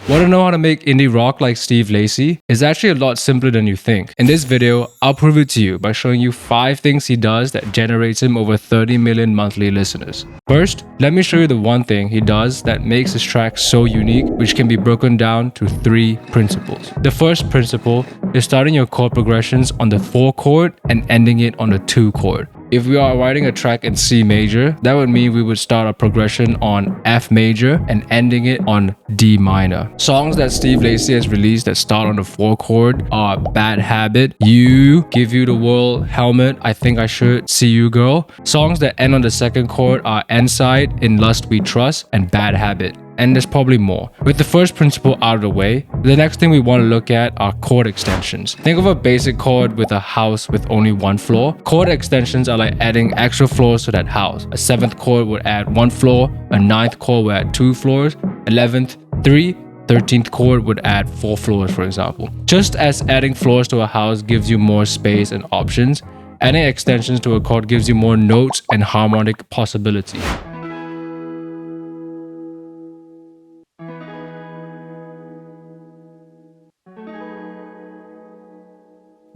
Want to know how to make indie rock like Steve Lacy? It's actually a lot simpler than you think. In this video, I'll prove it to you by showing you 5 things he does that generates him over 30 million monthly listeners. First, let me show you the one thing he does that makes his track so unique, which can be broken down to 3 principles. The first principle is starting your chord progressions on the 4 chord and ending it on the 2 chord. If we are writing a track in C major, that would mean we would start a progression on F major and ending it on D minor. Songs that Steve Lacy has released that start on the 4 chord are Bad Habit, You, Give You the World, Helmet, I Think I Should, See You Girl. Songs that end on the 2nd chord are Inside, In Lust We Trust, and Bad Habit. And there's probably more. With the first principle out of the way, the next thing we want to look at are chord extensions. Think of a basic chord with a house with only 1 floor. Chord extensions are like adding extra floors to that house. A 7th chord would add 1 floor, a 9th chord would add 2 floors, 11th, 3, 13th chord would add 4 floors, for example. Just as adding floors to a house gives you more space and options, adding extensions to a chord gives you more notes and harmonic possibility.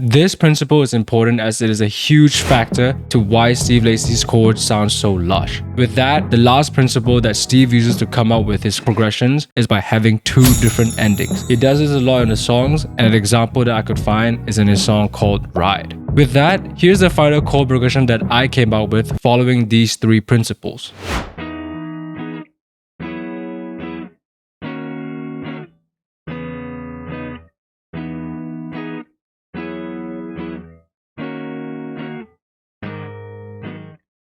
This principle is important as it is a huge factor to why Steve Lacy's chords sound so lush. With that, the last principle that Steve uses to come up with his progressions is by having 2 different endings. He does this a lot in his songs, and an example that I could find is in his song called Ride. With that, here's the final chord progression that I came up with following these 3 principles.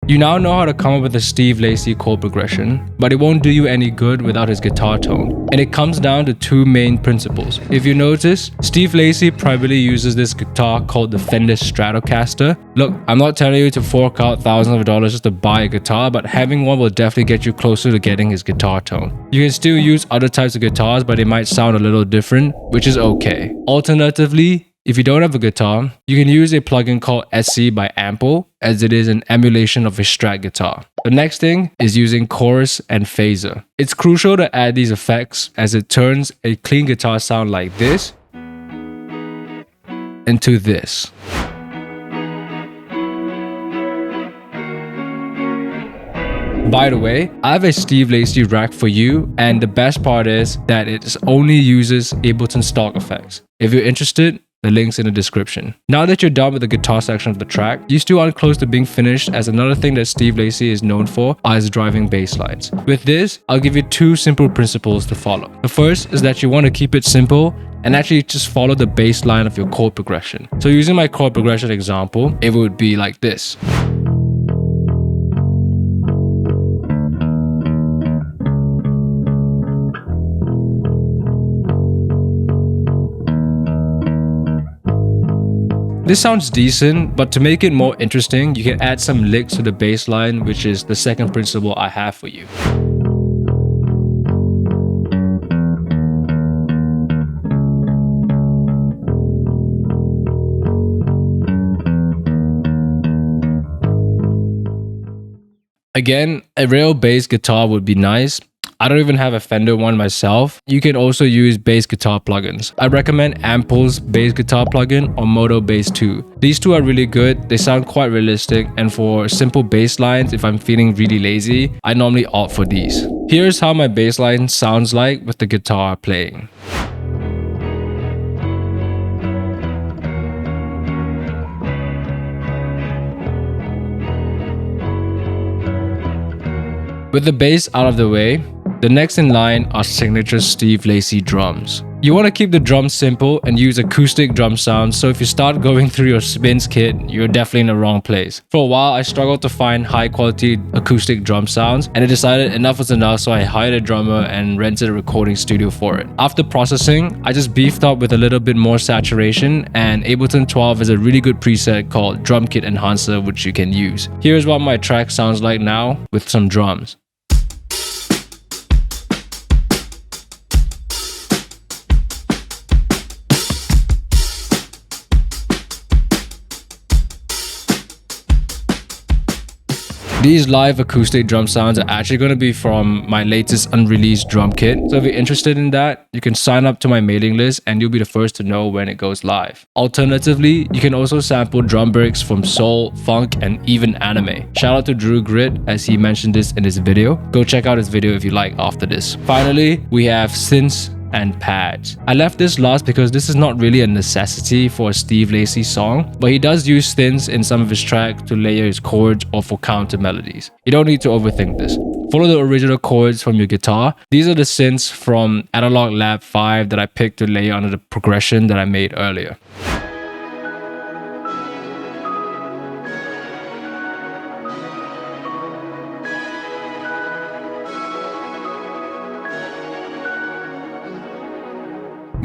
You now know how to come up with a Steve Lacy chord progression, but it won't do you any good without his guitar tone. And it comes down to 2 main principles. If you notice, Steve Lacy primarily uses this guitar called the Fender Stratocaster. Look, I'm not telling you to fork out thousands of dollars just to buy a guitar, but having one will definitely get you closer to getting his guitar tone. You can still use other types of guitars, but they might sound a little different, which is okay. Alternatively, if you don't have a guitar, you can use a plugin called SC by Ample, as it is an emulation of a Strat guitar. The next thing is using chorus and phaser. It's crucial to add these effects as it turns a clean guitar sound like this into this. By the way, I have a Steve Lacy rack for you, and the best part is that it only uses Ableton stock effects. If you're interested, the link's in the description. Now that you're done with the guitar section of the track, you still aren't close to being finished, as another thing that Steve Lacy is known for are his driving bass lines. With this, I'll give you 2 simple principles to follow. The first is that you want to keep it simple and actually just follow the bass line of your chord progression. So using my chord progression example, it would be like this. This sounds decent, but to make it more interesting, you can add some licks to the bass line, which is the second principle I have for you. Again, a real bass guitar would be nice. I don't even have a Fender one myself. You can also use bass guitar plugins. I recommend Ample's bass guitar plugin or Moto Bass 2. These 2 are really good. They sound quite realistic, and for simple bass lines, if I'm feeling really lazy, I normally opt for these. Here's how my bass line sounds like with the guitar playing. With the bass out of the way, the next in line are signature Steve Lacy drums. You want to keep the drums simple and use acoustic drum sounds, so if you start going through your spins kit, you're definitely in the wrong place. For a while, I struggled to find high quality acoustic drum sounds, and I decided enough was enough, so I hired a drummer and rented a recording studio for it. After processing, I just beefed up with a little bit more saturation, and Ableton 12 is a really good preset called Drum Kit Enhancer, which you can use. Here's what my track sounds like now with some drums. These live acoustic drum sounds are actually going to be from my latest unreleased drum kit. So if you're interested in that, you can sign up to my mailing list and you'll be the first to know when it goes live. Alternatively, you can also sample drum breaks from soul, funk, and even anime. Shout out to Drew Grit as he mentioned this in his video. Go check out his video if you like after this. Finally, we have synths and pads. I left this last because this is not really a necessity for a Steve Lacy song, but he does use synths in some of his tracks to layer his chords or for counter melodies. You don't need to overthink this. Follow the original chords from your guitar. These are the synths from Analog Lab 5 that I picked to layer under the progression that I made earlier.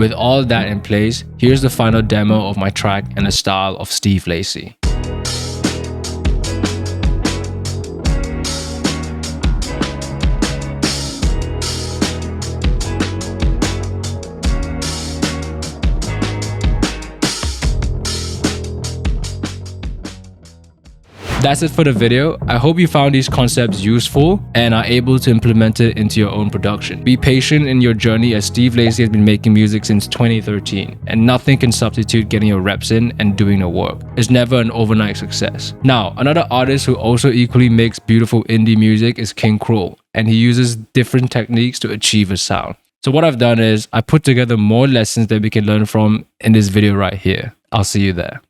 With all that in place, here's the final demo of my track in the style of Steve Lacy. That's it for the video. I hope you found these concepts useful and are able to implement it into your own production. Be patient in your journey as Steve Lacy has been making music since 2013 and nothing can substitute getting your reps in and doing the work. It's never an overnight success. Now, another artist who also equally makes beautiful indie music is King Krul, and he uses different techniques to achieve a sound. So what I've done is I put together more lessons that we can learn from in this video right here. I'll see you there.